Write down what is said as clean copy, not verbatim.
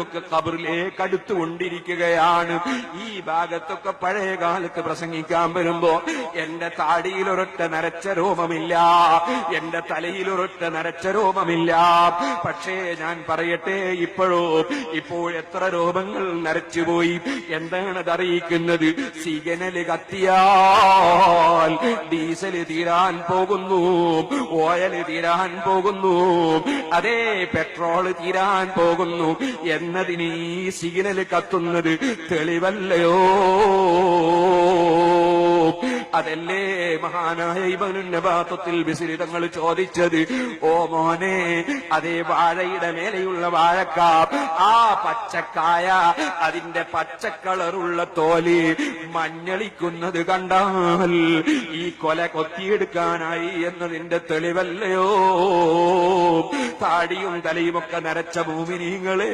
ഒക്കെ ഖബറിലേക്ക് അടുത്തുകൊണ്ടിരിക്കുകയാണ്. ഈ ഭാഗത്തൊക്കെ പഴയ കാലത്ത് പ്രസംഗിക്കാൻ വരുമ്പോ എന്റെ താടിയിൽ ഒരൊറ്റ നരച്ച രോമമില്ല, എന്റെ തലയിൽ ഒരൊറ്റ നരച്ച രോമമില്ല. പക്ഷേ ഞാൻ പറയട്ടെ, ഇപ്പോൾ എത്ര രോമങ്ങൾ നരച്ചുപോയി. എന്താണത് അറിയിക്കുന്നത്? സിഗ്നല് കത്തിയാൽ ഡീസല് തീരാൻ പോകുന്നു, ഓയല് തീരാൻ പോകുന്നു, അതേ പെട്രോള് തീരാൻ പോകുന്നു എന്നതിന് ഈ സിഗ്നല് കത്തുന്നത് തെളിവല്ലയോ? അതല്ലേ മഹാനായ ഇബ്നു നബാത്തത്തിൽ ബിസ്രി തങ്ങൾ ചോദിച്ചത്, ഓ മോനെ, അതേ വാഴയുടെ മേലെയുള്ള വാഴക്ക, ആ പച്ചക്കായ, അതിന്റെ പച്ചക്കളറുള്ള തോല് മഞ്ഞളിക്കുന്നത് കണ്ടാൽ ഈ കൊല കൊത്തിയെടുക്കാനായി എന്നതിന്റെ തെളിവല്ലയോ? താടിയും തലയുമൊക്കെ നരച്ച മോമിനീങ്ങളെ,